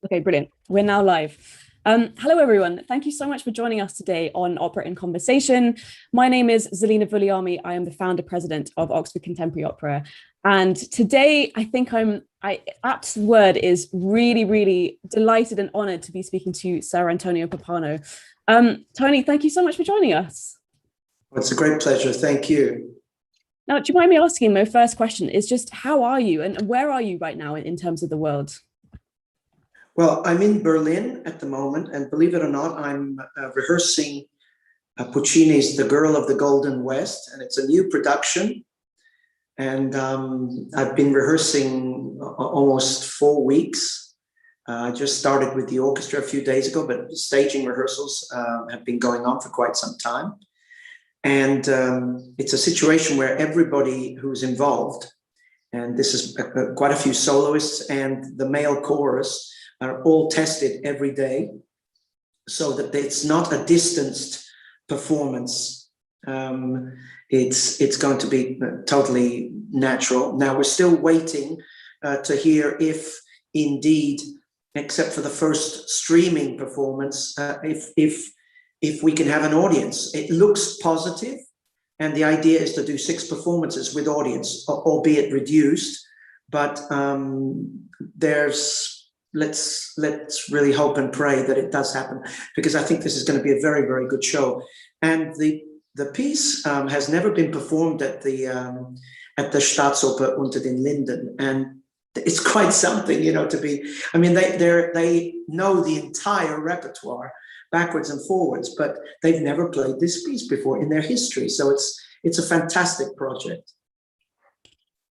Okay, brilliant. We're now live. Hello, everyone. Thank you so much for joining us today on Opera in Conversation. My name is Zelina Vuliami. I am the founder president of Oxford Contemporary Opera. And today, I think apt word is really delighted and honored to be speaking to Sir Antonio Pappano. Tony, thank you so much for joining us. Well, it's a great pleasure. Thank you. Now, do you mind me asking, my first question is just how are you and where are you right now in terms of the world? Well, I'm in Berlin at the moment, and believe it or not, I'm rehearsing Puccini's The Girl of the Golden West, and it's a new production. And I've been rehearsing almost 4 weeks. I just started with the orchestra a few days ago, but the staging rehearsals have been going on for quite some time. And it's a situation where everybody who's involved, and this is quite a few soloists and the male chorus, are all tested every day so that it's not a distanced performance. It's going to be totally natural. Now we're still waiting to hear if indeed, except for the first streaming performance, if we can have an audience. It looks positive, and the idea is to do 6 performances with audience, albeit reduced, but let's really hope and pray that it does happen, because I think this is going to be a very good show. And the piece has never been performed at the Staatsoper unter den Linden, and it's quite something, to be. I mean, they know the entire repertoire backwards and forwards, but they've never played this piece before in their history. So it's a fantastic project.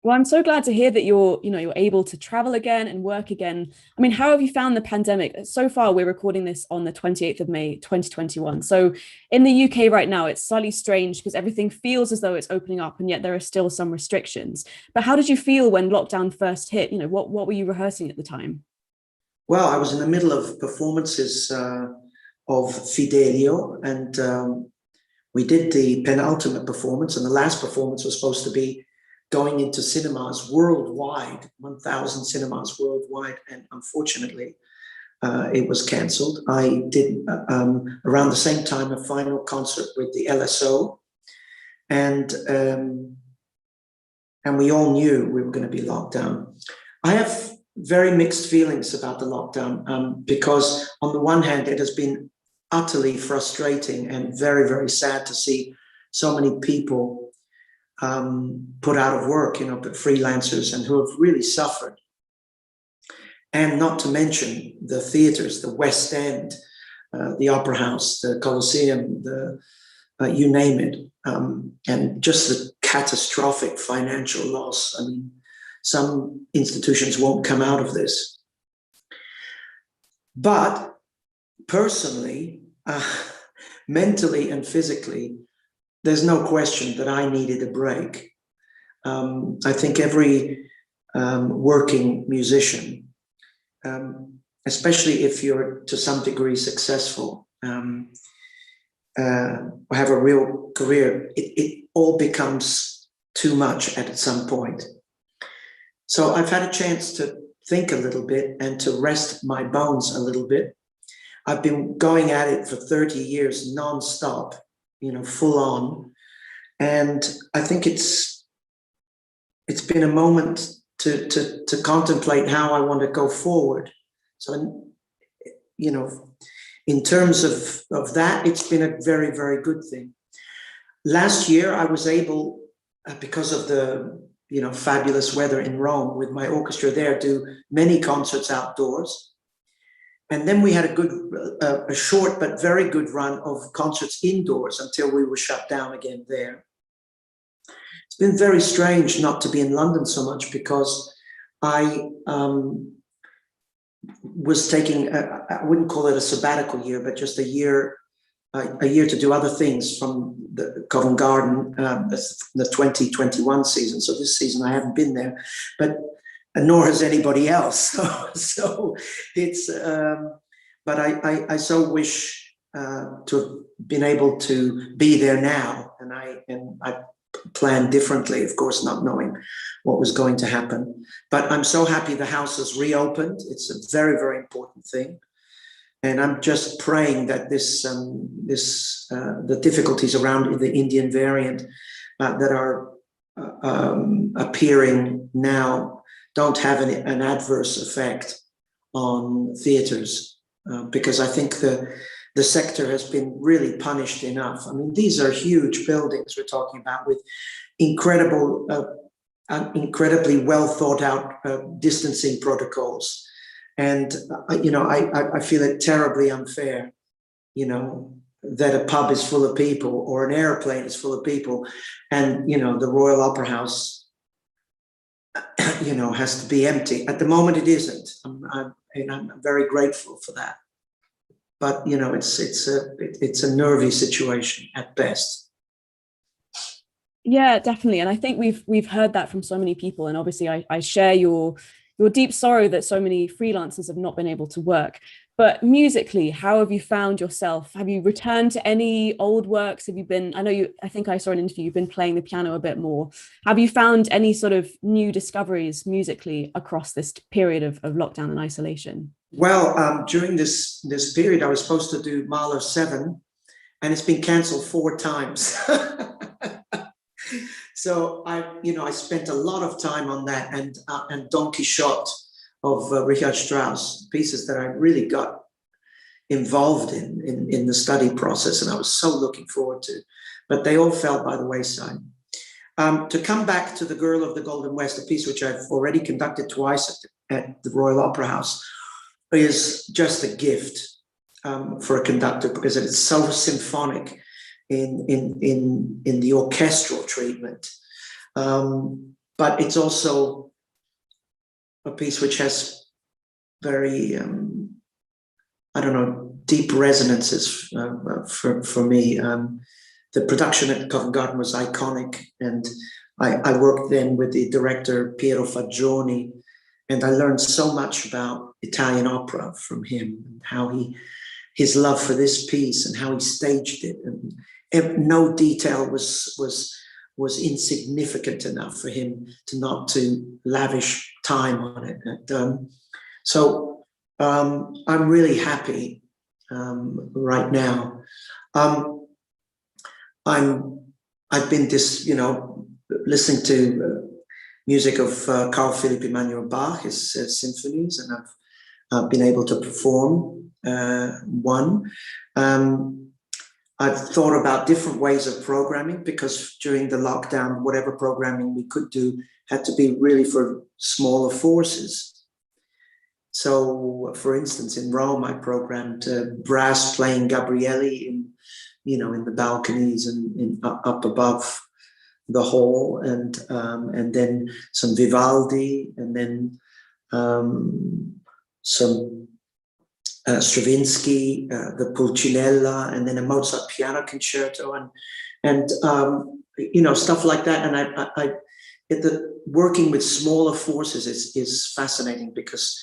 Well, I'm so glad to hear that you're able to travel again and work again. I mean, how have you found the pandemic? So far, we're recording this on the 28th of May, 2021. So in the UK right now, it's slightly strange because everything feels as though it's opening up, and yet there are still some restrictions. But how did you feel when lockdown first hit? What were you rehearsing at the time? Well, I was in the middle of performances of Fidelio, and we did the penultimate performance, and the last performance was supposed to be going into cinemas worldwide, 1,000 cinemas worldwide, and unfortunately, it was cancelled. I did, around the same time, a final concert with the LSO, and we all knew we were going to be locked down. I have very mixed feelings about the lockdown, because on the one hand, it has been utterly frustrating and very sad to see so many people put out of work, but freelancers, and who have really suffered. And not to mention the theaters, the West End, the Opera House, the Colosseum, you name it, and just the catastrophic financial loss. I mean, some institutions won't come out of this. But personally, mentally and physically, there's no question that I needed a break. I think every working musician, especially if you're to some degree successful, or have a real career, it all becomes too much at some point. So I've had a chance to think a little bit and to rest my bones a little bit. I've been going at it for 30 years non-stop, full on. And I think it's been a moment to contemplate how I want to go forward. So, in terms of that, it's been a very good thing. Last year, I was able, because of the fabulous weather in Rome, with my orchestra there, do many concerts outdoors. And then we had a short but very good run of concerts indoors until we were shut down again there. It's been very strange not to be in London so much, because I was taking, I wouldn't call it a sabbatical year, but just a year to do other things from the Covent Garden, the 2021 season. So this season I haven't been there, but nor has anybody else. So it's, but I so wish to have been able to be there now, and planned differently, of course, not knowing what was going to happen. But I'm so happy the house has reopened. It's a very, very important thing. And I'm just praying that the difficulties around the Indian variant that are appearing now don't have an adverse effect on theaters, because I think the sector has been really punished enough. I mean, these are huge buildings we're talking about with incredibly well thought out distancing protocols. And, I feel it terribly unfair, that a pub is full of people or an airplane is full of people and, the Royal Opera House, has to be empty. At the moment, it isn't. I'm very grateful for that. But, it's a nervy situation at best. Yeah, definitely. And I think we've heard that from so many people. And obviously I share your deep sorrow that so many freelancers have not been able to work. But musically, how have you found yourself? Have you returned to any old works? Have you been, I think I saw an interview, you've been playing the piano a bit more. Have you found any sort of new discoveries musically across this period of lockdown and isolation? Well, during this period, I was supposed to do Mahler 7, and it's been cancelled 4 times. So I spent a lot of time on that, and Don Quixote of Richard Strauss, pieces that I really got involved in the study process, and I was so looking forward to, but they all fell by the wayside. To come back to The Girl of the Golden West, a piece which I've already conducted twice at the Royal Opera House, is just a gift for a conductor, because it is so symphonic in the orchestral treatment, but it's also a piece which has very deep resonances for me. The production at Covent Garden was iconic, and I worked then with the director Piero Fagioni, and I learned so much about Italian opera from him, and how his love for this piece and how he staged it, and no detail was insignificant enough for him not to lavish time on it. So I'm really happy right now. I've been listening to music of Carl Philipp Emanuel Bach, his symphonies, and I've been able to perform one. I've thought about different ways of programming, because during the lockdown, whatever programming we could do had to be really for smaller forces. So, for instance, in Rome, I programmed brass playing Gabrielli in the balconies and up above the hall, and then some Vivaldi, and then some Stravinsky, the Pulcinella, and then a Mozart piano concerto, and stuff like that. And working with smaller forces is fascinating, because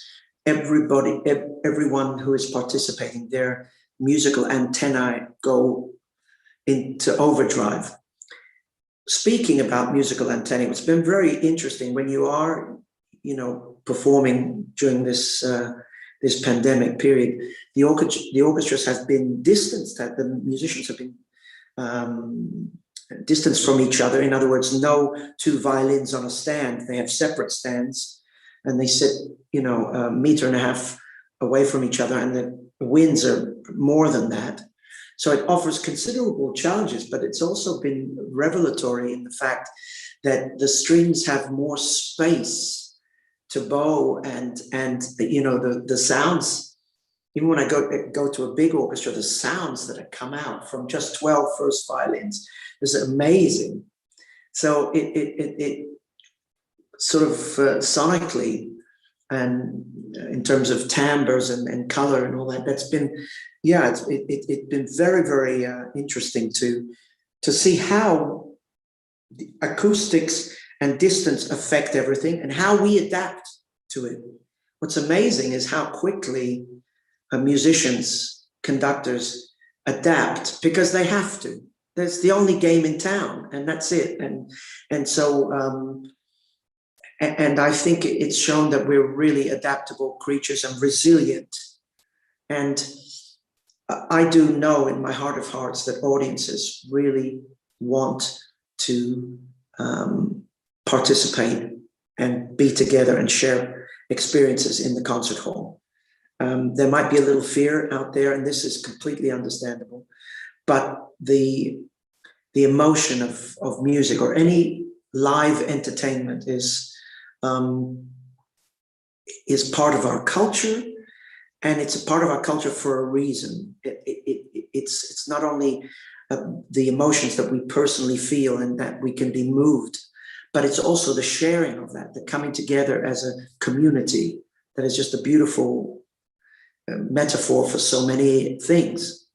everyone who is participating, their musical antennae go into overdrive. Speaking about musical antennae, it's been very interesting when you are, performing during this pandemic period. The orchestras have been distanced. The musicians have been distanced from each other. In other words, no 2 violins on a stand. They have separate stands, and they sit, a meter and a half away from each other, and the winds are more than that. So it offers considerable challenges, but it's also been revelatory in the fact that the strings have more space to bow, and the sounds. Even when I go to a big orchestra, the sounds that have come out from just 12 first violins is amazing. So it sort of sonically, and in terms of timbres and color and all that, that's been, it's been very, very interesting to see how the acoustics and distance affect everything, and how we adapt to it. What's amazing is how quickly musicians, conductors adapt, because they have to. That's the only game in town, and that's it. And so and I think it's shown that we're really adaptable creatures and resilient. And I do know in my heart of hearts that audiences really want to participate and be together and share experiences in the concert hall. There might be a little fear out there, and this is completely understandable, but the emotion of music or any live entertainment is part of our culture, and it's a part of our culture for a reason. It's not only the emotions that we personally feel and that we can be moved, but it's also the sharing of that, the coming together as a community. That is just a beautiful metaphor for so many things.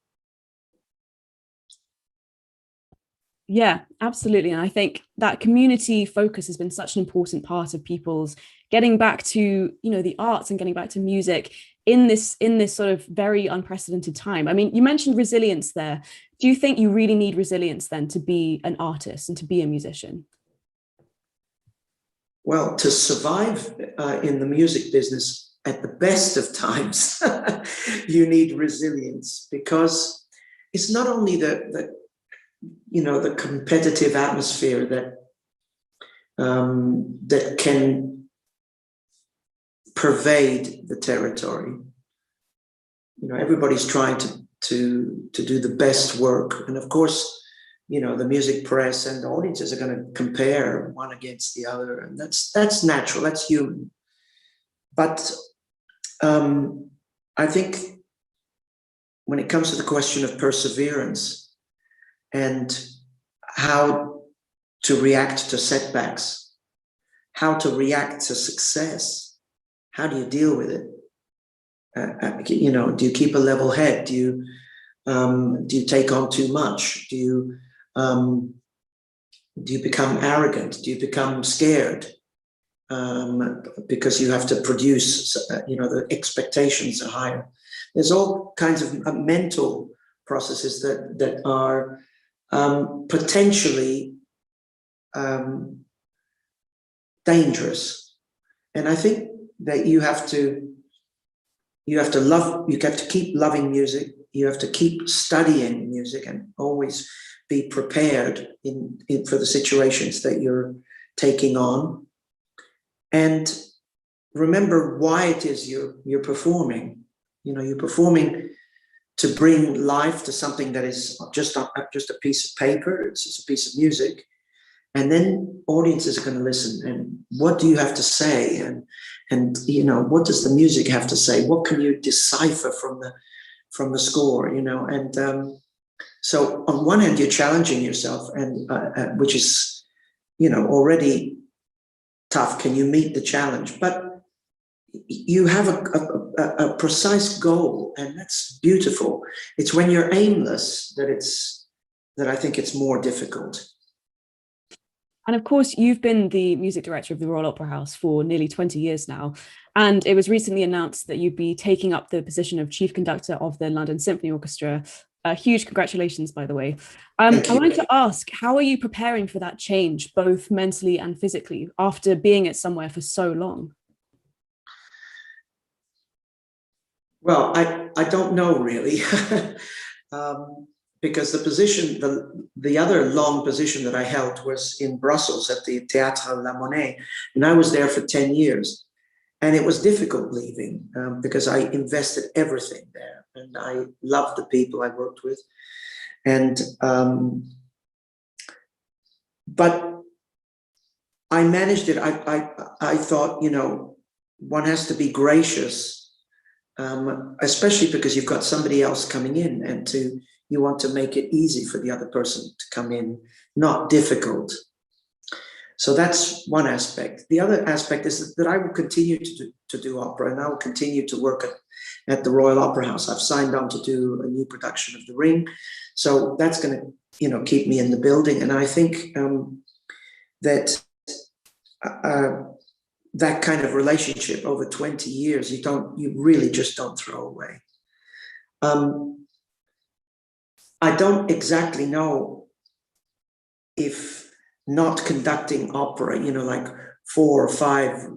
Yeah, absolutely. And I think that community focus has been such an important part of people's getting back to, the arts and getting back to music in this sort of very unprecedented time. I mean, you mentioned resilience there. Do you think you really need resilience then to be an artist and to be a musician? Well, to survive in the music business at the best of times, you need resilience, because it's not only the competitive atmosphere that can pervade the territory. Everybody's trying to do the best work, and of course, the music press and the audiences are going to compare one against the other, and that's natural, that's human. But I think when it comes to the question of perseverance and how to react to setbacks, how to react to success, how do you deal with it? Do you keep a level head? Do you take on too much? Do you become arrogant? Do you become scared because you have to produce? The expectations are higher. There's all kinds of mental processes that are potentially dangerous, and I think that you have to keep loving music. You have to keep studying music and always be prepared for the situations that you're taking on, and remember why it is you're performing. You're performing to bring life to something that is just a piece of paper. It's just a piece of music, and then audiences are going to listen. And what do you have to say? And what does the music have to say? What can you decipher from the score? And so on one hand, you're challenging yourself, and which is already tough. Can you meet the challenge? But you have a precise goal, and that's beautiful. It's when you're aimless that I think it's more difficult. And of course, you've been the music director of the Royal Opera House for nearly 20 years now. And it was recently announced that you'd be taking up the position of Chief Conductor of the London Symphony Orchestra. Huge congratulations, by the way. I wanted to ask, how are you preparing for that change, both mentally and physically, after being at somewhere for so long? Well, I don't know really, because the position, the other long position that I held was in Brussels at the Théâtre Monnaie, and I was there for 10 years. And it was difficult leaving because I invested everything there, and I loved the people I worked with. And but I managed it. I thought, one has to be gracious. Especially because you've got somebody else coming in, and you want to make it easy for the other person to come in, not difficult. So that's one aspect. The other aspect is that I will continue to do opera, and I will continue to work at the Royal Opera House. I've signed on to do a new production of The Ring, so that's going to keep me in the building. And I think that that kind of relationship over 20 years, you really just don't throw away. I don't exactly know if not conducting opera, like 4 or 5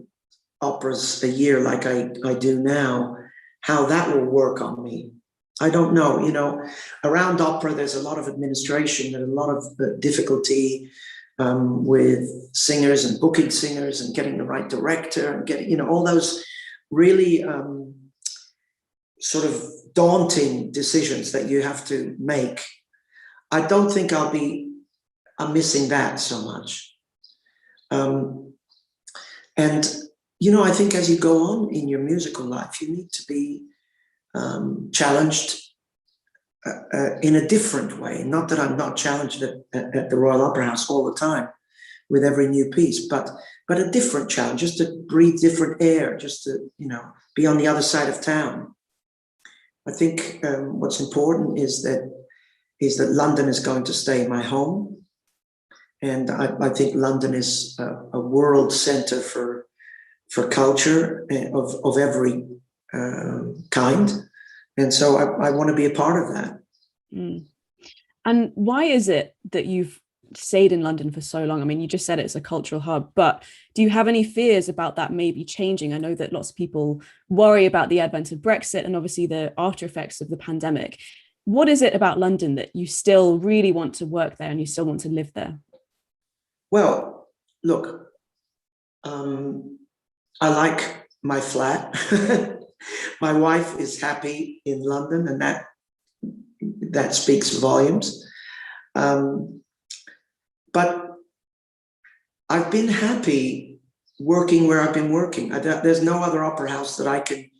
operas a year like I do now, how that will work on me. I don't know. Around opera, there's a lot of administration and a lot of difficulty with singers and booking singers and getting the right director and getting, all those really sort of daunting decisions that you have to make. I don't think I'm missing that so much. And, I think as you go on in your musical life, you need to be challenged in a different way. Not that I'm not challenged at the Royal Opera House all the time with every new piece, but a different challenge, just to breathe different air, just to, be on the other side of town. I think what's important is that London is going to stay my home. And I think London is a world center for culture of every kind. And so I want to be a part of that. Mm. And why is it that you've stayed in London for so long? I mean, you just said it's a cultural hub, but do you have any fears about that maybe changing? I know that lots of people worry about the advent of Brexit and obviously the after effects of the pandemic. What is it about London that you still really want to work there and you still want to live there? Well, look, I like my flat. My wife is happy in London, and that speaks volumes. But I've been happy working where I've been working. There's no other opera house that I can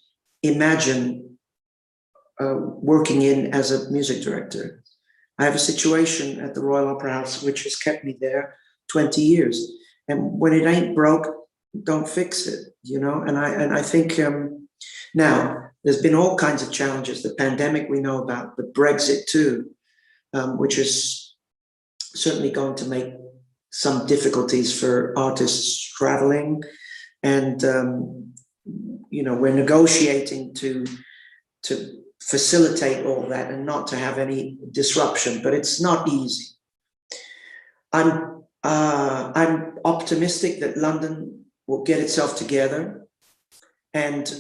imagine working in as a music director. I have a situation at the Royal Opera House which has kept me there 20 years. And when it ain't broke, don't fix it, And I think now there's been all kinds of challenges. The pandemic we know about, but Brexit too, which is certainly going to make some difficulties for artists traveling. And, we're negotiating to facilitate all that and not to have any disruption, but it's not easy. I'm optimistic that London will get itself together, and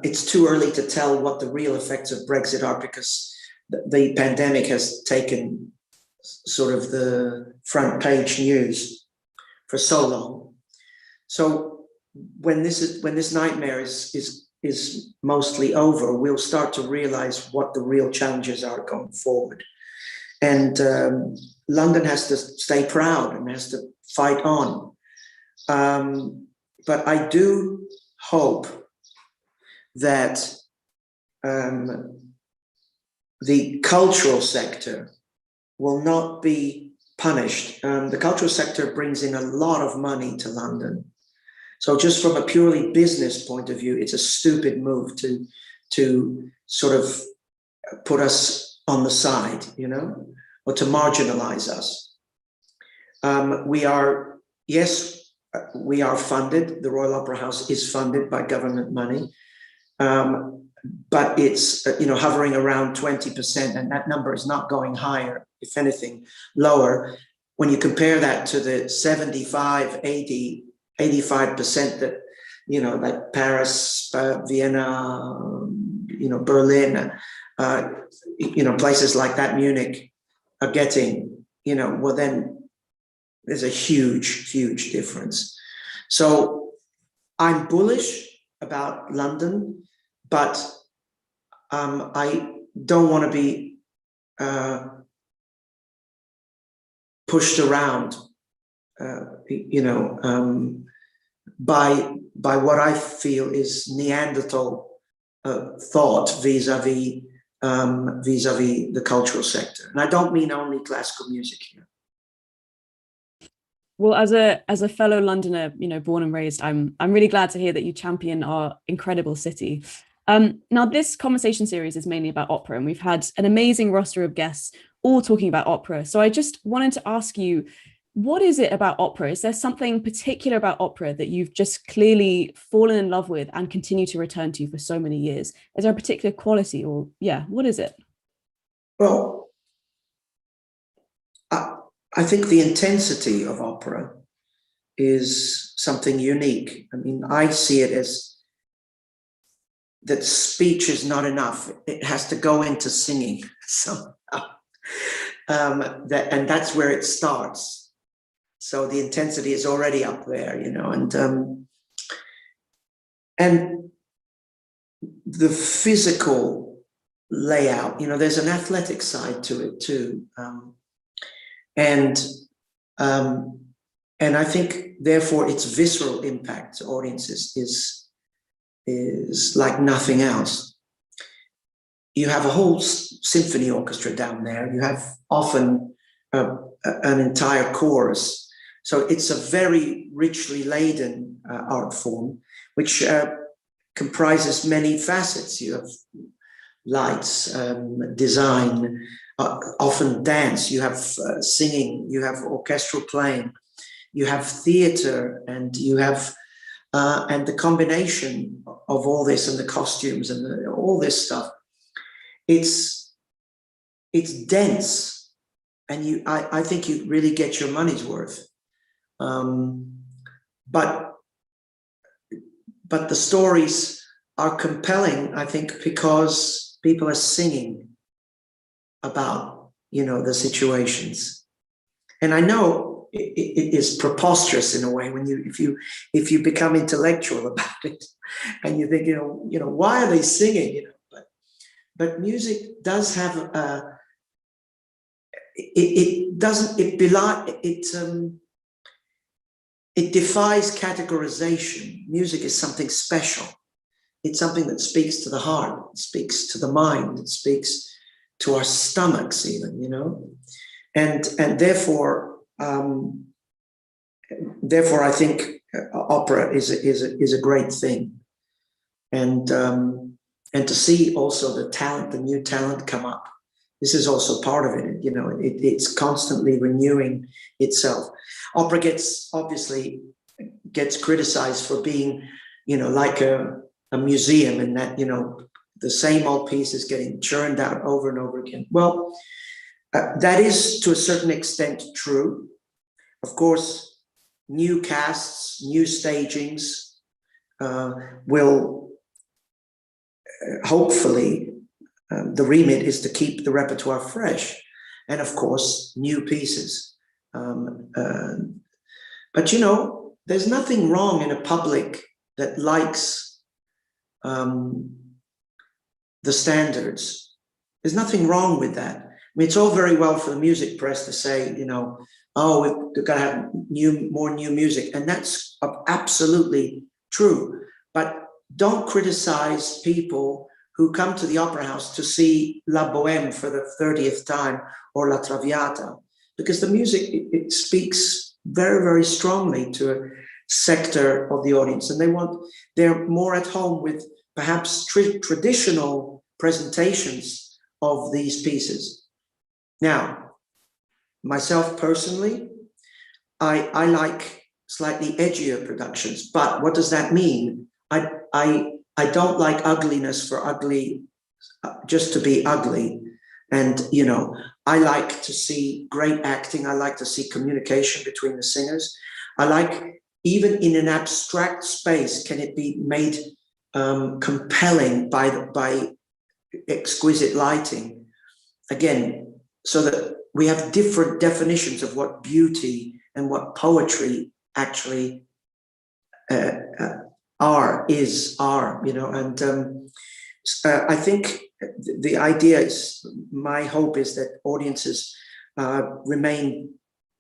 it's too early to tell what the real effects of Brexit are, because the pandemic has taken sort of the front page news for so long. So when this nightmare is mostly over, we'll start to realize what the real challenges are going forward. And London has to stay proud and has to fight on. But I do hope that the cultural sector will not be punished. The cultural sector brings in a lot of money to London. So just from a purely business point of view, it's a stupid move to sort of put us on the side, or to marginalize us. We are funded. The Royal Opera House is funded by government money, but it's hovering around 20%, and that number is not going higher. If anything, lower. When you compare that to the 75, 80, 85% that like Paris, Vienna, Berlin, places like that, Munich, are getting, well, then there's a huge difference. So I'm bullish about London, but I don't want to be pushed around, by what I feel is Neanderthal thought vis-a-vis the cultural sector. And I don't mean only classical music here. Well, as a fellow Londoner, born and raised, I'm really glad to hear that you champion our incredible city. Now, this conversation series is mainly about opera, and we've had an amazing roster of guests all talking about opera. So I just wanted to ask you, what is it about opera? Is there something particular about opera that you've just clearly fallen in love with and continue to return to for so many years? Is there a particular quality, or what is it? Well, I think the intensity of opera is something unique. I mean, I see it as that speech is not enough. It has to go into singing somehow. And that's where it starts. So the intensity is already up there, you know, and the physical layout, you know, there's an athletic side to it too. And I think therefore its visceral impact to audiences is like nothing else. You have a whole symphony orchestra down there. You have often an entire chorus. So it's a very richly laden art form, which comprises many facets. You have lights, design, often dance, you have singing, you have orchestral playing, you have theater, and you have and the combination of all this and the costumes and all this stuff, it's dense, and I think you really get your money's worth. But the stories are compelling, I think, because people are singing about, you know, the situations. And I know it is preposterous in a way when if you become intellectual about it, and you think, you know, why are they singing? You know, but music does have it defies categorization. Music is something special. It's something that speaks to the heart, it speaks to the mind, it speaks to our stomachs even, you know, and therefore I think opera is a great thing, and to see also the new talent come up. This is also part of it, you know. It's constantly renewing itself. Opera obviously gets criticized for being, you know, like a museum, in that, you know, the same old piece is getting churned out over and over again. Well, that is to a certain extent true. Of course, new casts, new stagings will hopefully, the remit is to keep the repertoire fresh, and of course, new pieces. But you know, there's nothing wrong in a public that likes the standards. There's nothing wrong with that. I mean, it's all very well for the music press to say, you know, oh, we've got to have more new music, and that's absolutely true. But don't criticize people who come to the opera house to see La Bohème for the 30th time or La Traviata, because the music, it speaks very, very strongly to a sector of the audience, and they're more at home with perhaps traditional presentations of these pieces. Now, myself personally, I like slightly edgier productions, but what does that mean? I don't like ugliness for ugly, just to be ugly. And, you know, I like to see great acting. I like to see communication between the singers. I like, even in an abstract space, can it be made compelling by exquisite lighting? Again, so that we have different definitions of what beauty and what poetry actually are, you know. And I think the idea is, my hope is that audiences remain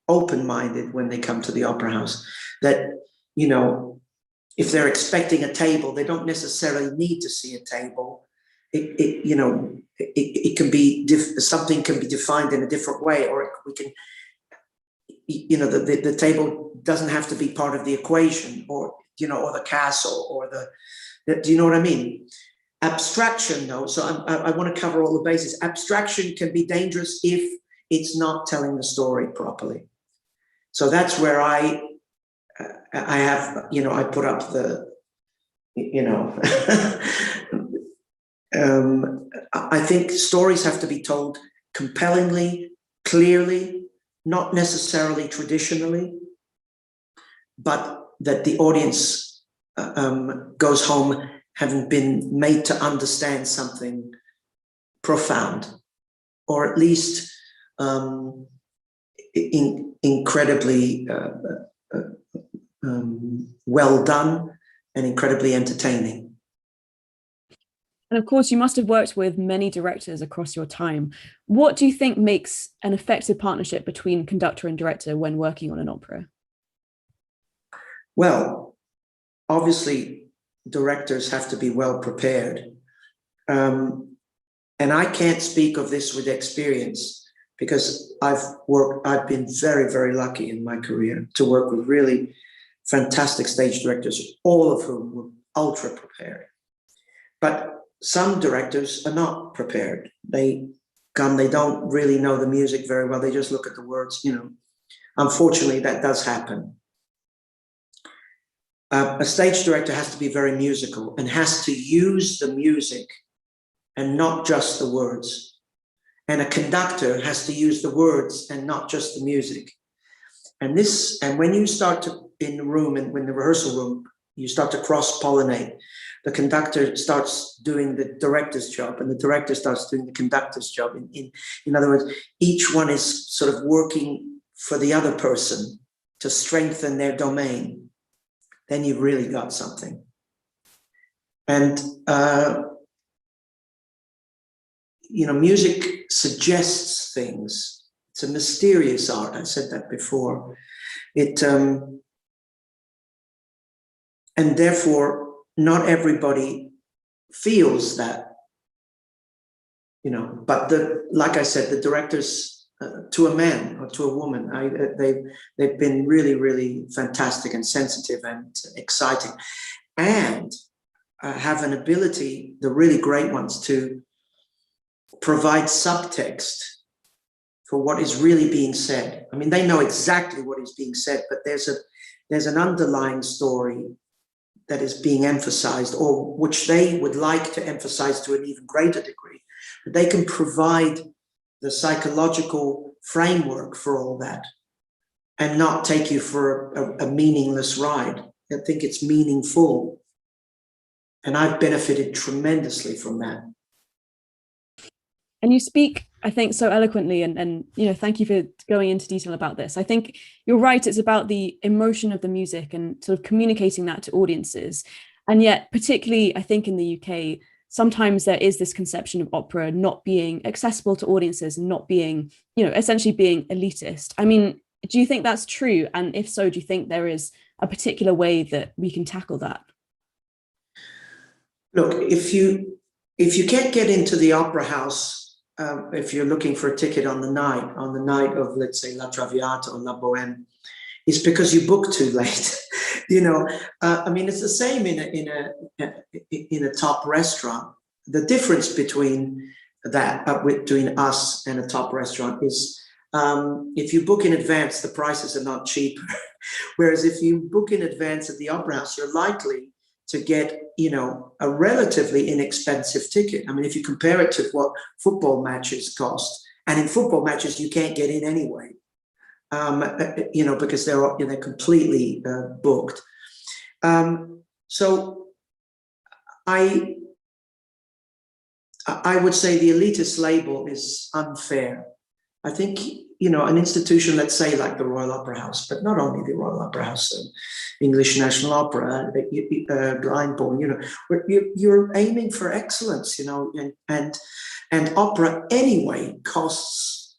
open-minded when they come to the opera house, that, you know, if they're expecting a table, they don't necessarily need to see a table. You know, it can be something can be defined in a different way, or we can, you know, the table doesn't have to be part of the equation, or, you know, or the castle, or do you know what I mean? Abstraction, though, so I want to cover all the bases. Abstraction can be dangerous if it's not telling the story properly. So that's where I have, you know, I put up the, you know, I think stories have to be told compellingly, clearly, not necessarily traditionally, but that the audience goes home having been made to understand something profound, or at least incredibly well done and incredibly entertaining. And of course, you must have worked with many directors across your time. What do you think makes an effective partnership between conductor and director when working on an opera? Well, obviously, directors have to be well prepared. And I can't speak of this with experience because I've been very, very lucky in my career to work with really fantastic stage directors, all of whom were ultra prepared. But some directors are not prepared. They don't really know the music very well. They just look at the words, Unfortunately, that does happen. A stage director has to be very musical and has to use the music and not just the words. And a conductor has to use the words and not just the music. And when you start in the room and when the rehearsal room, you start to cross-pollinate. The conductor starts doing the director's job and the director starts doing the conductor's job. In other words, each one is sort of working for the other person to strengthen their domain. Then you've really got something. And, music suggests things. It's a mysterious art. I said that before. And therefore, not everybody feels that, but like I said, the directors, to a man or to a woman, they've been really, really fantastic and sensitive and exciting, and have an ability, the really great ones, to provide subtext for what is really being said. I mean, they know exactly what is being said, but there's an underlying story that is being emphasized, or which they would like to emphasize to an even greater degree. But they can provide the psychological framework for all that and not take you for a meaningless ride. I think it's meaningful. And I've benefited tremendously from that. And you speak, I think, so eloquently, and thank you for going into detail about this. I think you're right. It's about the emotion of the music and sort of communicating that to audiences. And yet, particularly, I think in the UK, sometimes there is this conception of opera not being accessible to audiences and not being, essentially being elitist. I mean, do you think that's true? And if so, do you think there is a particular way that we can tackle that? Look, if you can't get into the opera house, if you're looking for a ticket on the night of, let's say, La Traviata or La Bohème, it's because you booked too late. I mean, it's the same in a top restaurant. The difference between between us and a top restaurant is if you book in advance, the prices are not cheaper. Whereas if you book in advance at the opera house, you're likely to get, a relatively inexpensive ticket. I mean, if you compare it to what football matches cost, and in football matches, you can't get in anyway, because they're completely booked. So I would say the elitist label is unfair. I think, an institution, let's say, like the Royal Opera House, but not only the Royal Opera House, English National Opera, Glyndebourne, you're aiming for excellence, and opera anyway costs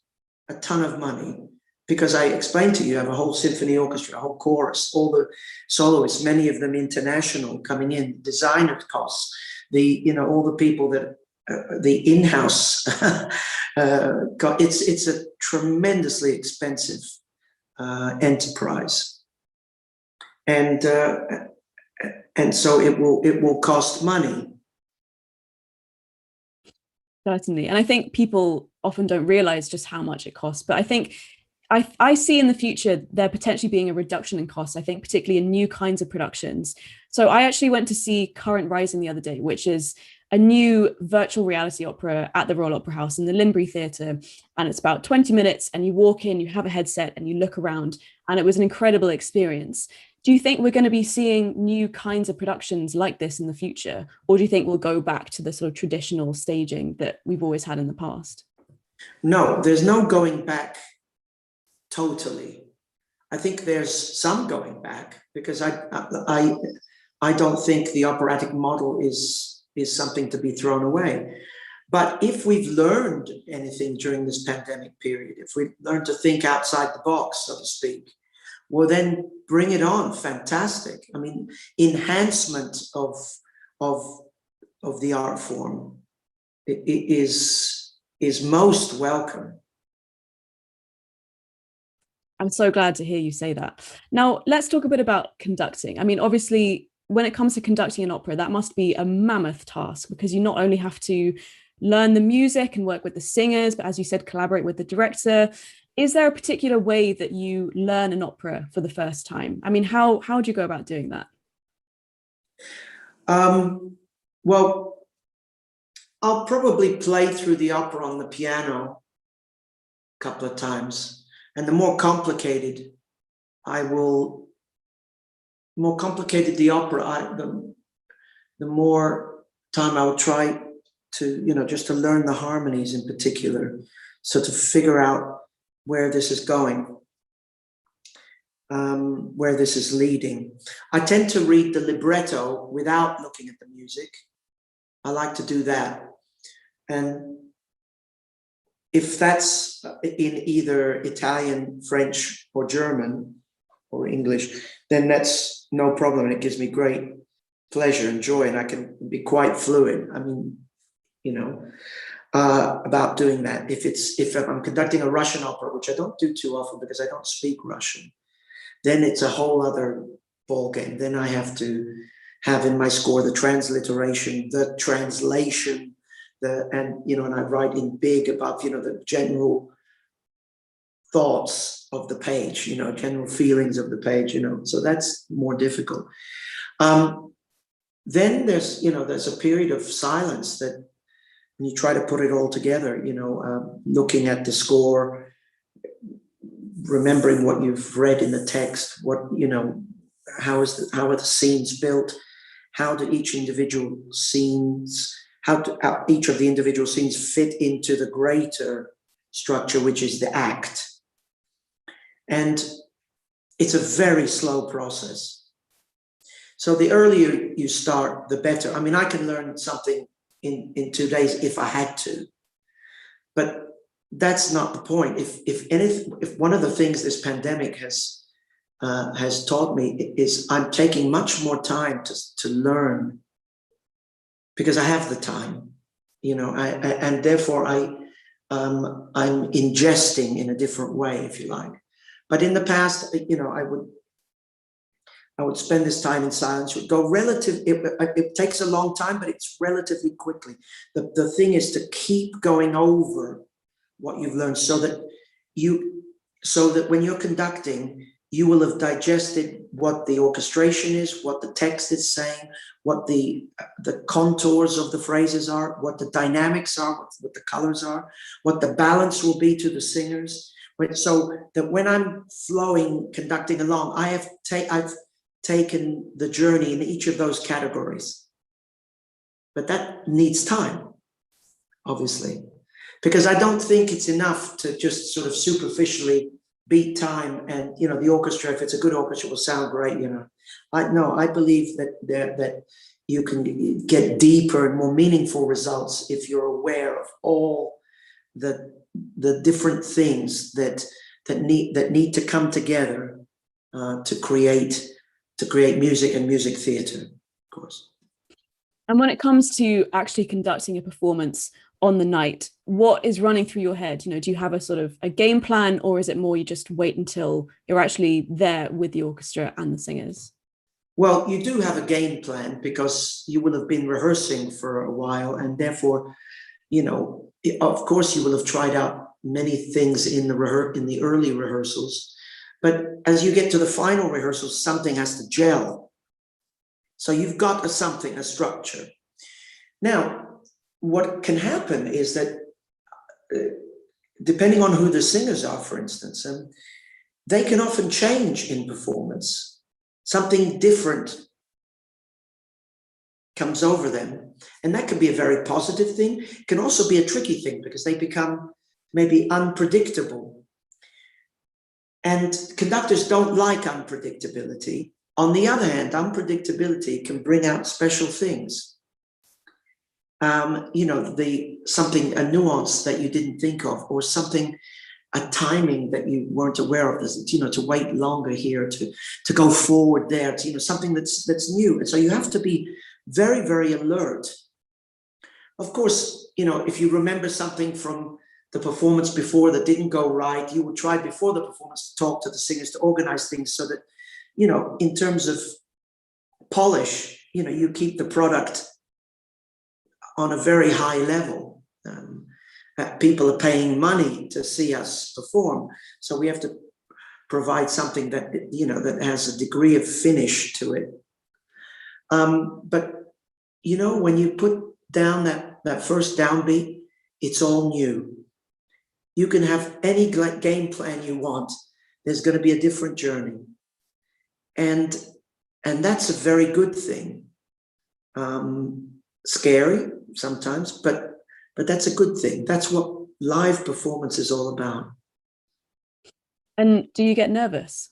a ton of money, because I explained to you, you have a whole symphony orchestra, a whole chorus, all the soloists, many of them international coming in, designer costs, all the people that the in-house it's a tremendously expensive enterprise, and so it will cost money. Certainly, and I think people often don't realize just how much it costs. But I think I see in the future there potentially being a reduction in costs, I think, particularly in new kinds of productions. So I actually went to see Current Rising the other day, which is a new virtual reality opera at the Royal Opera House in the Linbury Theatre. And it's about 20 minutes and you walk in, you have a headset and you look around, and it was an incredible experience. Do you think we're going to be seeing new kinds of productions like this in the future? Or do you think we'll go back to the sort of traditional staging that we've always had in the past? No, there's no going back totally. I think there's some going back, because I don't think the operatic model is something to be thrown away. But if we've learned anything during this pandemic period, if we've learned to think outside the box, so to speak, well, then bring it on. Fantastic. I mean, enhancement of the art form is most welcome. I'm so glad to hear you say that. Now, let's talk a bit about conducting. I mean, obviously, when it comes to conducting an opera, that must be a mammoth task, because you not only have to learn the music and work with the singers, but as you said, collaborate with the director. Is there a particular way that you learn an opera for the first time? I mean, how do you go about doing that? Well, I'll probably play through the opera on the piano a couple of times. And the more complicated the opera, the more time I will try to, just to learn the harmonies in particular. So to figure out where this is going, where this is leading. I tend to read the libretto without looking at the music. I like to do that. And if that's in either Italian, French, or German, or English, then that's no problem. It gives me great pleasure and joy, and I can be quite fluid. I mean, about doing that. If I'm conducting a Russian opera, which I don't do too often because I don't speak Russian, then it's a whole other ballgame. Then I have to have in my score the transliteration, the translation, and I write in big above, the general thoughts of the page, general feelings of the page, so that's more difficult. Then there's a period of silence that when you try to put it all together, looking at the score, remembering what you've read in the text, how are the scenes built, how do each of the individual scenes fit into the greater structure, which is the act. And it's a very slow process. So the earlier you start, the better. I mean, I can learn something in 2 days if I had to, but that's not the point. If one of the things this pandemic has taught me is I'm taking much more time to learn, because I have the time, and therefore I'm ingesting in a different way, if you like. But in the past, I would spend this time in silence. It would go it takes a long time, but it's relatively quickly. The thing is to keep going over what you've learned, so that when you're conducting, you will have digested what the orchestration is, what the text is saying, what the contours of the phrases are, what the dynamics are, what the colors are, what the balance will be to the singers. So that when I'm flowing, conducting along, I've taken the journey in each of those categories. But that needs time, obviously, because I don't think it's enough to just sort of superficially beat time and, the orchestra, if it's a good orchestra, will sound great, I believe that you can get deeper and more meaningful results if you're aware of all the different things that need to come together to create music and music theatre, of course. And when it comes to actually conducting a performance on the night, what is running through your head? Do you have a sort of a game plan, or is it more you just wait until you're actually there with the orchestra and the singers? Well, you do have a game plan because you will have been rehearsing for a while, and therefore, of course, you will have tried out many things in the early rehearsals. But as you get to the final rehearsals, something has to gel. So you've got a structure. Now, what can happen is that depending on who the singers are, for instance, they can often change in performance. Something different comes over them. And that can be a very positive thing. It can also be a tricky thing because they become maybe unpredictable. And conductors don't like unpredictability. On the other hand, unpredictability can bring out special things. You know, a nuance that you didn't think of, or something, a timing that you weren't aware of, you know, to wait longer here, to go forward there, to, you know, something that's new. And so you have to be very, very alert. Of course, you know, if you remember something from the performance before that didn't go right, you will try before the performance to talk to the singers, to organize things so that, you know, in terms of polish, you know, you keep the product on a very high level. People are paying money to see us perform, so we have to provide something that, you know, that has a degree of finish to it. But you know, when you put down that first downbeat, it's all new. You can have any game plan you want. There's going to be a different journey, and that's a very good thing. Scary sometimes, but that's a good thing. That's what live performance is all about. And do you get nervous?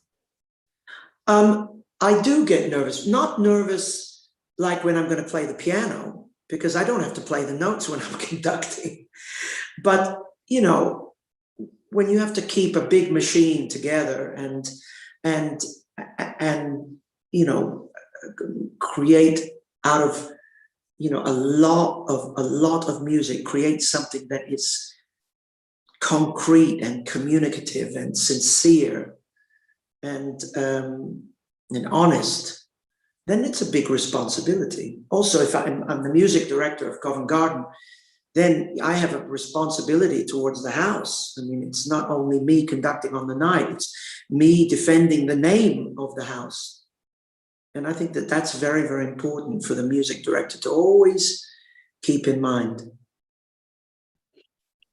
I do get nervous. Not nervous like when I'm going to play the piano, because I don't have to play the notes when I'm conducting. But, you know, when you have to keep a big machine together and you know, create out of, you know, a lot of music, create something that is concrete and communicative and sincere and honest, then it's a big responsibility. Also, if I'm the music director of Covent Garden, then I have a responsibility towards the house. I mean, it's not only me conducting on the night, it's me defending the name of the house. And I think that that's very, very important for the music director to always keep in mind.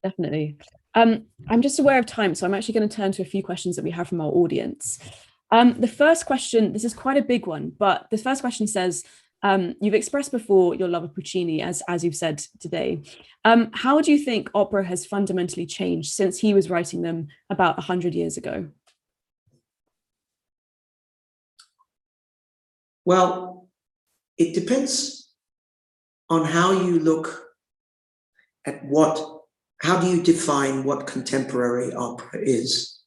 Definitely. I'm just aware of time, so I'm actually going to turn to a few questions that we have from our audience. The first question, this is quite a big one, but the first question says, you've expressed before your love of Puccini, as you've said today. How do you think opera has fundamentally changed since he was writing them about 100 years ago? Well, it depends on how you look at how do you define what contemporary opera is?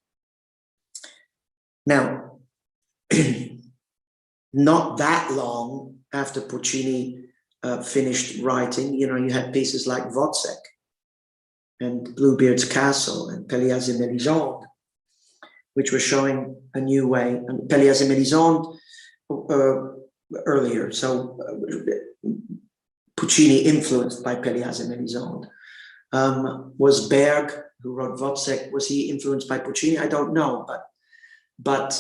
Now, not that long after Puccini finished writing, you know, you had pieces like Wozzeck and Bluebeard's Castle and Pelléas et Mélisande, which were showing a new way. And Pelléas et Mélisande earlier, so Puccini influenced by Pelléas et Mélisande. Was Berg, who wrote Wozzeck, was he influenced by Puccini? I don't know, but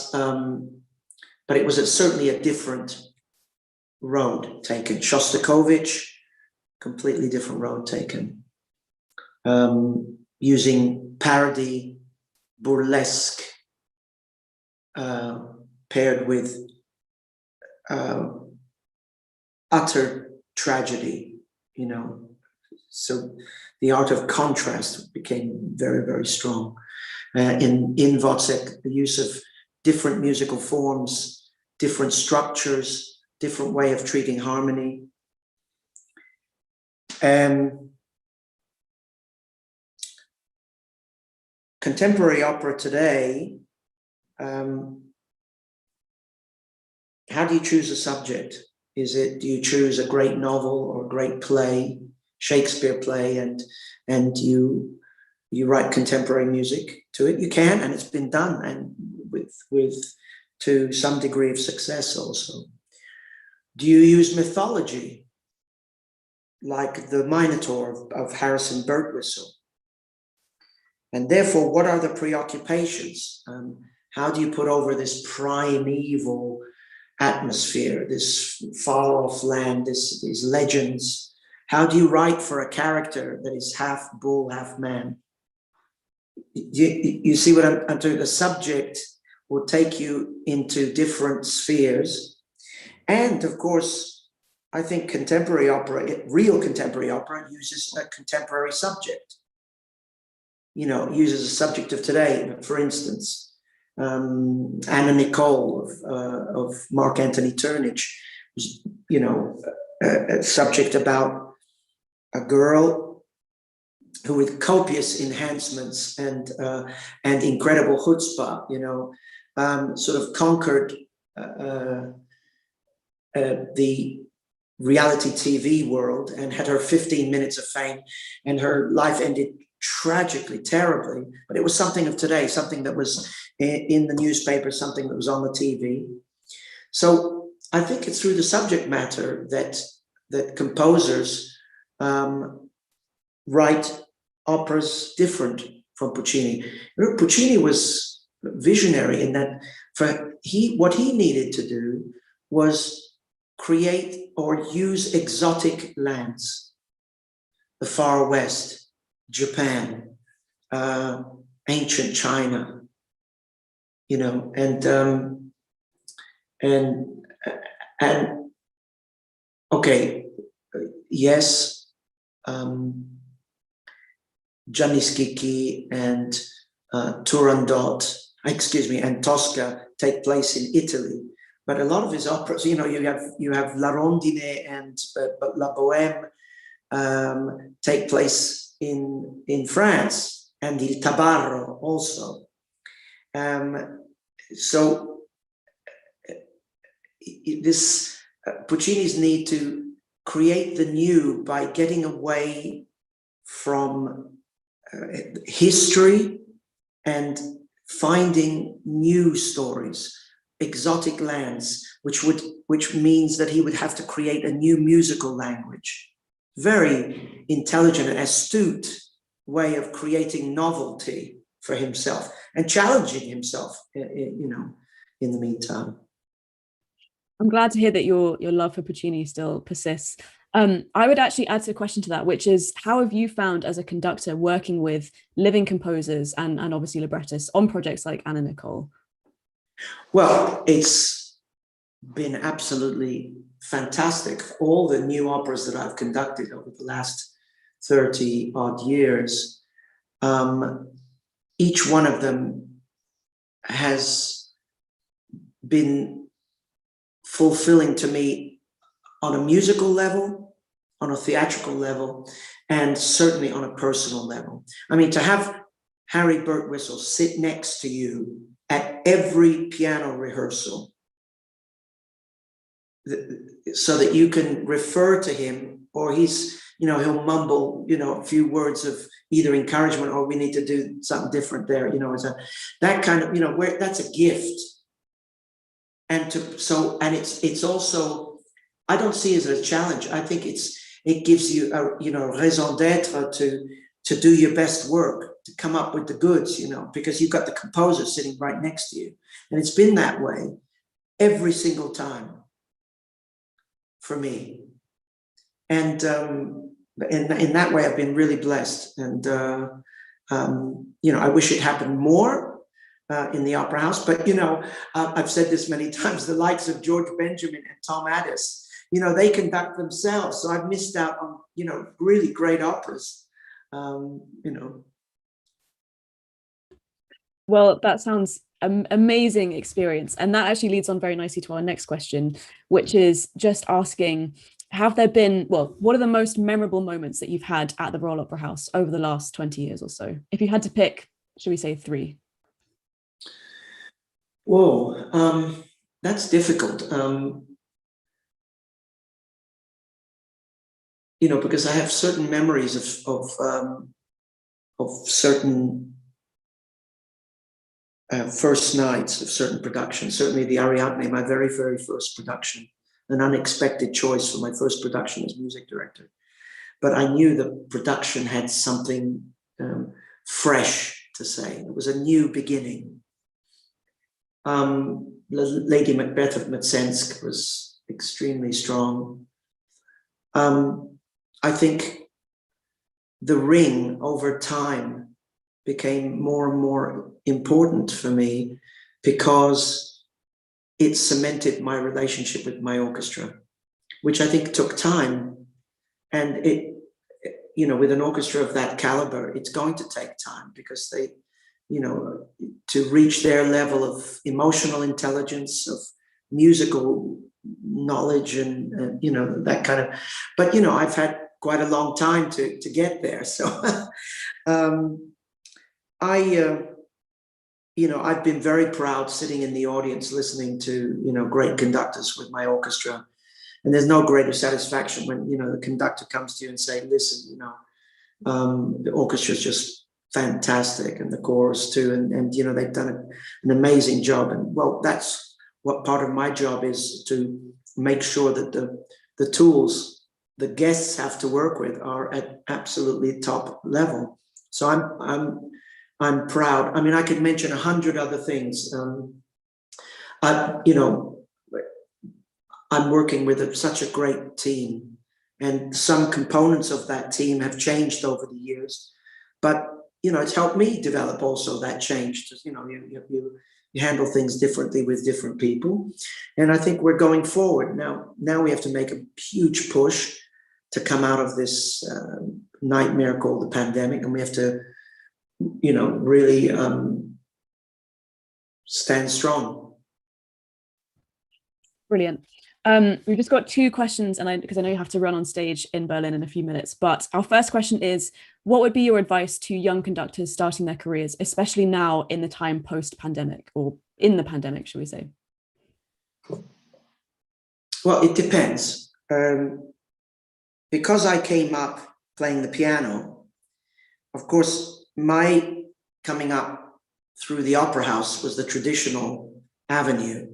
it was certainly a different road taken. Shostakovich, completely different road taken. Using parody, burlesque, paired with utter tragedy, you know. So the art of contrast became very, very strong. In Wozzeck, the use of different musical forms, different structures, different way of treating harmony. Contemporary opera today, how do you choose a subject? Do you choose a great novel or a great play, Shakespeare play, and you write contemporary music to it? You can, and it's been done, and with to some degree of success also. Do you use mythology, like the Minotaur of Harrison Birtwistle? And therefore, what are the preoccupations? How do you put over this primeval atmosphere, this far-off land, these legends, How do you write for a character that is half bull, half man? You see what I'm doing? The subject will take you into different spheres. And of course, I think contemporary opera, real contemporary opera, uses a contemporary subject. You know, uses a subject of today, for instance, Anna Nicole of Mark Anthony Turnage, you know, a subject about a girl who, with copious enhancements and incredible chutzpah, you know, sort of conquered the reality TV world and had her 15 minutes of fame, and her life ended tragically, terribly, but it was something of today, something that was in the newspaper, something that was on the TV. So I think it's through the subject matter that composers write operas different from Puccini. You know, Puccini was visionary in that what he needed to do was create or use exotic lands, the far west, Japan, ancient China, you know, and okay, yes, Giannischicchi and Turandot, excuse me, and Tosca take place in Italy, but a lot of his operas, you know, you have La Rondine and La Bohème take place in France, and Il Tabarro also. So this Puccini's need to create the new by getting away from history and finding new stories, exotic lands, which means that he would have to create a new musical language. Very intelligent and astute way of creating novelty for himself and challenging himself, you know, in the meantime. I'm glad to hear that your love for Puccini still persists. I would actually add a question to that, which is, how have you found as a conductor working with living composers and obviously librettists on projects like Anna Nicole? Well, it's been absolutely fantastic. All the new operas that I've conducted over the last 30 odd years, each one of them has been fulfilling to me on a musical level, on a theatrical level, and certainly on a personal level. I mean, to have Harry Birtwistle sit next to you at every piano rehearsal, so that you can refer to him, or he's, you know, he'll mumble, you know, a few words of either encouragement or we need to do something different there, you know, that kind of, you know, where that's a gift. And it's also, I don't see it as a challenge. I think it gives you a, you know, raison d'être to do your best work, to come up with the goods, you know, because you've got the composer sitting right next to you. And it's been that way every single time for me. And in that way, I've been really blessed. And, you know, I wish it happened more in the Opera House. But, you know, I've said this many times, the likes of George Benjamin and Tom Addis, you know, they conduct themselves. So I've missed out on, you know, really great operas, you know. Well, that sounds amazing experience. And that actually leads on very nicely to our next question, which is just asking, have there been, well, what are the most memorable moments that you've had at the Royal Opera House over the last 20 years or so? If you had to pick, should we say 3? Whoa, that's difficult. You know, because I have certain memories of certain first nights of certain productions. Certainly the Ariadne, my very, very first production, an unexpected choice for my first production as music director. But I knew the production had something fresh to say. It was a new beginning. Lady Macbeth of Mtsensk was extremely strong. I think the Ring over time became more and more important for me because it cemented my relationship with my orchestra, which I think took time. And it, you know, with an orchestra of that caliber, it's going to take time because they, you know, to reach their level of emotional intelligence, of musical knowledge and you know, that kind of, but, you know, I've had quite a long time to get there. So you know, I've been very proud sitting in the audience listening to, you know, great conductors with my orchestra. And there's no greater satisfaction when, you know, the conductor comes to you and say, listen, you know, the orchestra is just fantastic, and the chorus too. And you know, they've done an amazing job. And well, that's what part of my job is, to make sure that the tools the guests have to work with are at absolutely top level. So I'm proud. I mean, I could mention 100 other things. You know, I'm working with such a great team, and some components of that team have changed over the years. But you know, it's helped me develop also that change. You know, you handle things differently with different people, and I think we're going forward now. Now we have to make a huge push to come out of this nightmare called the pandemic, and we have to, you know, really stand strong. Brilliant. We've just got two questions, and because I know you have to run on stage in Berlin in a few minutes, but our first question is, what would be your advice to young conductors starting their careers, especially now in the time post-pandemic, or in the pandemic, should we say? Well, it depends. Because I came up playing the piano, of course, my coming up through the opera house was the traditional avenue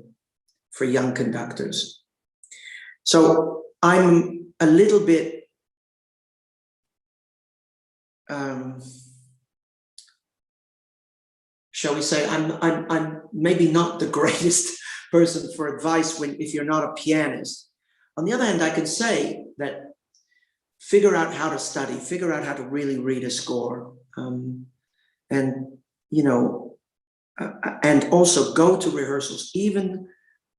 for young conductors. So I'm a little bit shall we say, I'm maybe not the greatest person for advice if you're not a pianist. On the other hand, I can say that figure out how to study, figure out how to really read a score, and you know, and also go to rehearsals, even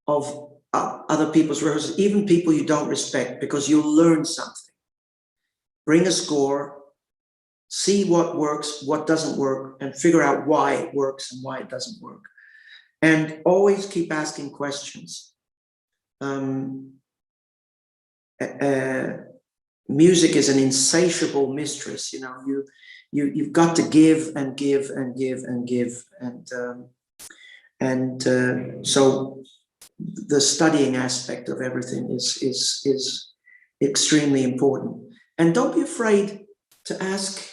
of other people's rehearsals, even people you don't respect, because you'll learn something. Bring a score, see what works, what doesn't work, and figure out why it works and why it doesn't work. And always keep asking questions. Music is an insatiable mistress. You know, you've got to give and give and give and give, and so the studying aspect of everything is extremely important. And don't be afraid to ask,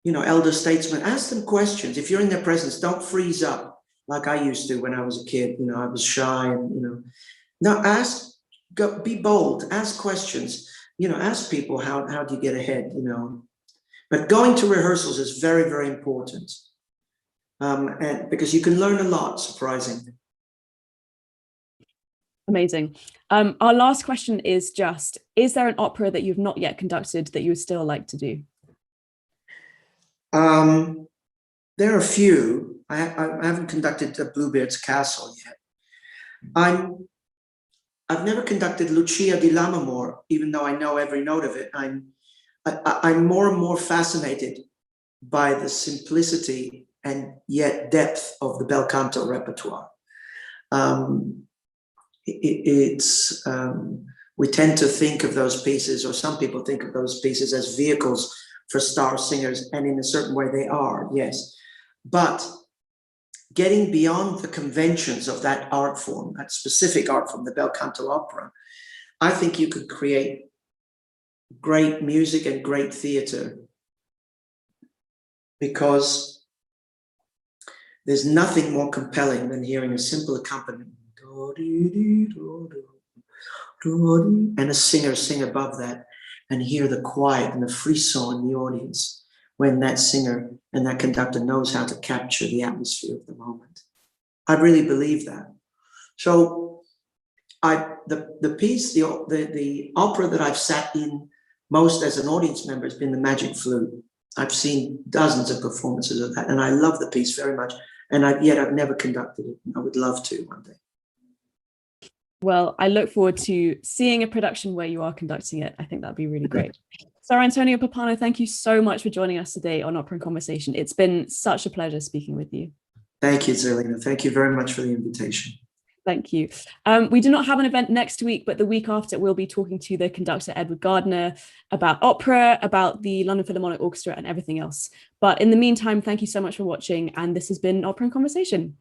you know, elder statesmen. Ask them questions. If you're in their presence, don't freeze up like I used to when I was a kid. You know, I was shy, and you know, now be bold. Ask questions. You know, ask people how do you get ahead. You know, but going to rehearsals is very, very important, and because you can learn a lot, surprisingly. Amazing. Our last question is just, is there an opera that you've not yet conducted that you would still like to do? There are a few. I haven't conducted Bluebeard's Castle yet. I've never conducted Lucia di Lammermoor, even though I know every note of it. I'm more and more fascinated by the simplicity and yet depth of the bel canto repertoire. We tend to think of those pieces, or some people think of those pieces, as vehicles for star singers, and in a certain way they are, yes. But getting beyond the conventions of that art form, that specific art form, the bel canto opera, I think you could create great music and great theater, because there's nothing more compelling than hearing a simple accompaniment and a singer sing above that, and hear the quiet and the frisson in the audience when that singer and that conductor knows how to capture the atmosphere of the moment. I really believe that. So the opera that I've sat in most as an audience member has been the Magic Flute. I've seen dozens of performances of that, and I love the piece very much. And yet I've never conducted it. I would love to one day. Well, I look forward to seeing a production where you are conducting it. I think that'd be really great. Sir Antonio Pappano, thank you so much for joining us today on Opera in Conversation. It's been such a pleasure speaking with you. Thank you, Zelina. Thank you very much for the invitation. Thank you. We do not have an event next week, but the week after we'll be talking to the conductor Edward Gardner about opera, about the London Philharmonic Orchestra and everything else. But in the meantime, thank you so much for watching. And this has been Opera in Conversation.